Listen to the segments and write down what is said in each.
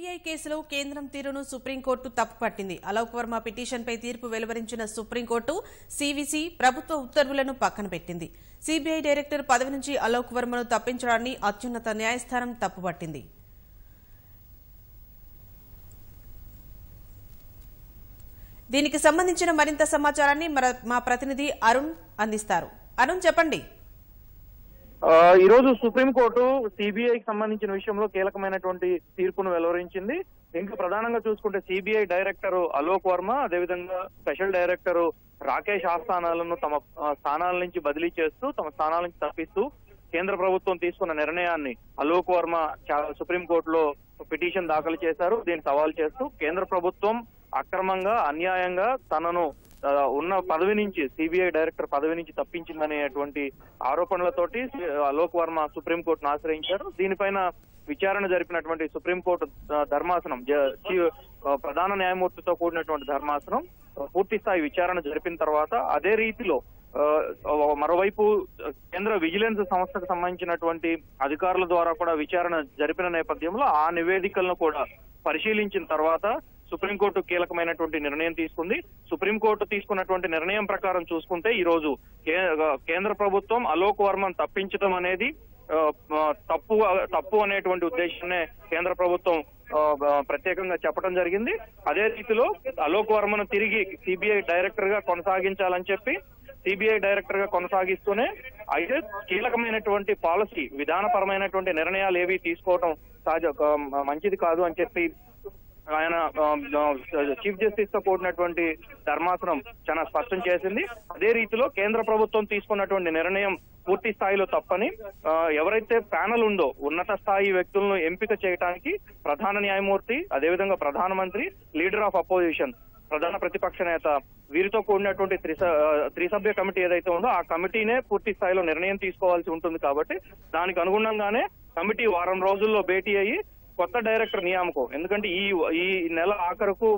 CBI కేసులో కేంద్రం తీరును సుప్రీంకోర్టు తప్పుపట్టింది. అలోక్ వర్మ పిటిషన్పై తీర్పు వెలువరించిన సుప్రీంకోర్టు సీవీసీ ప్రభుత్వ ఉత్తర్వులను పక్కన పెట్టింది. सीबीआई డైరెక్టర్ పదవి నుంచి అలోక్ వర్మను తప్పించడాన్ని అత్యున్నత న్యాయస్థానం తప్పుపట్టింది. దీనికి సంబంధించిన మరింత సమాచారాన్ని మా ప్రతినిధి అరుణ్ అందిస్తారు. అరుణ్ చెప్పండి. ఈ రోజు సుప్రీంకోర్టు సిబిఐకి సంబంధించిన విషయంలో కీలకమైనటువంటి తీర్పును వెలువరించింది. ఇంకా ప్రధానంగా చూసుకుంటే సిబిఐ డైరెక్టర్ అలోక్ వర్మ, అదేవిధంగా స్పెషల్ డైరెక్టర్ రాకేష్ ఆస్థానాలను తమ స్థానాల నుంచి బదిలీ చేస్తూ, తమ స్థానాల నుంచి తప్పిస్తూ కేంద్ర ప్రభుత్వం తీసుకున్న నిర్ణయాన్ని అలోక్ వర్మ సుప్రీంకోర్టులో పిటిషన్ దాఖలు చేశారు. దీన్ని సవాల్ చేస్తూ కేంద్ర ప్రభుత్వం అక్రమంగా, అన్యాయంగా తనను ఉన్న పదవి నుంచి, సిబిఐ డైరెక్టర్ పదవి నుంచి తప్పించిందనేటువంటి ఆరోపణలతోటి అలోక్ వర్మ సుప్రీంకోర్టును ఆశ్రయించారు. దీనిపైన విచారణ జరిపినటువంటి సుప్రీంకోర్టు ధర్మాసనం, ప్రధాన న్యాయమూర్తితో కూడినటువంటి ధర్మాసనం పూర్తి స్థాయి విచారణ జరిపిన తర్వాత అదే రీతిలో మరోవైపు కేంద్ర విజిలెన్స్ సంస్థకు సంబంధించినటువంటి అధికారుల ద్వారా కూడా విచారణ జరిపిన నేపథ్యంలో ఆ నివేదికలను కూడా పరిశీలించిన తర్వాత సుప్రీంకోర్టు కీలకమైనటువంటి నిర్ణయం తీసుకుంది. సుప్రీంకోర్టు తీసుకున్నటువంటి నిర్ణయం ప్రకారం చూసుకుంటే ఈ రోజు కేంద్ర ప్రభుత్వం అలోక్ వర్మను తప్పించడం అనేది తప్పు అనేటువంటి ఉద్దేశాన్ని కేంద్ర ప్రభుత్వం ప్రత్యేకంగా చెప్పడం జరిగింది. అదే రీతిలో అలోక్ వర్మను తిరిగి సిబిఐ డైరెక్టర్ గా కొనసాగించాలని చెప్పి సిబిఐ డైరెక్టర్ గా కొనసాగిస్తూనే అయితే కీలకమైనటువంటి పాలసీ, విధానపరమైనటువంటి నిర్ణయాలు ఏవి తీసుకోవడం మంచిది కాదు అని చెప్పి ఆయన చీఫ్ జస్టిస్ తో కూడినటువంటి ధర్మాసనం చాలా స్పష్టం చేసింది. అదే రీతిలో కేంద్ర ప్రభుత్వం తీసుకున్నటువంటి నిర్ణయం పూర్తి స్థాయిలో తప్పని, ఎవరైతే ప్యానల్ ఉందో ఉన్నత స్థాయి వ్యక్తులను ఎంపిక చేయడానికి ప్రధాన న్యాయమూర్తి, అదేవిధంగా ప్రధానమంత్రి, లీడర్ ఆఫ్ అపోజిషన్, ప్రధాన ప్రతిపక్ష నేత, వీరితో కూడినటువంటి త్రిసభ్య కమిటీ ఏదైతే ఉందో ఆ కమిటీనే పూర్తి స్థాయిలో నిర్ణయం తీసుకోవాల్సి ఉంటుంది. కాబట్టి దానికి అనుగుణంగానే కమిటీ వారం రోజుల్లో భేటీ అయ్యి కొత్త డైరెక్టర్ నియామకం, ఎందుకంటే ఈ నెల ఆఖరుకు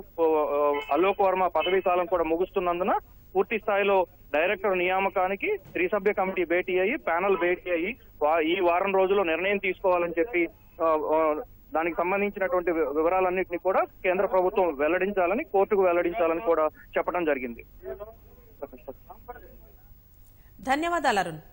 అలోక్ వర్మ పదవీ కాలం కూడా ముగుస్తున్నందున పూర్తి స్థాయిలో డైరెక్టర్ నియామకానికి త్రిసభ్య కమిటీ భేటీ అయ్యి, ప్యానల్ భేటీ అయ్యి ఈ వారం రోజుల్లో నిర్ణయం తీసుకోవాలని చెప్పి దానికి సంబంధించినటువంటి వివరాలన్నింటినీ కూడా కేంద్ర ప్రభుత్వం వెల్లడించాలని, కోర్టుకు వెల్లడించాలని కూడా చెప్పడం జరిగింది. ధన్యవాదాలు అరుణ్.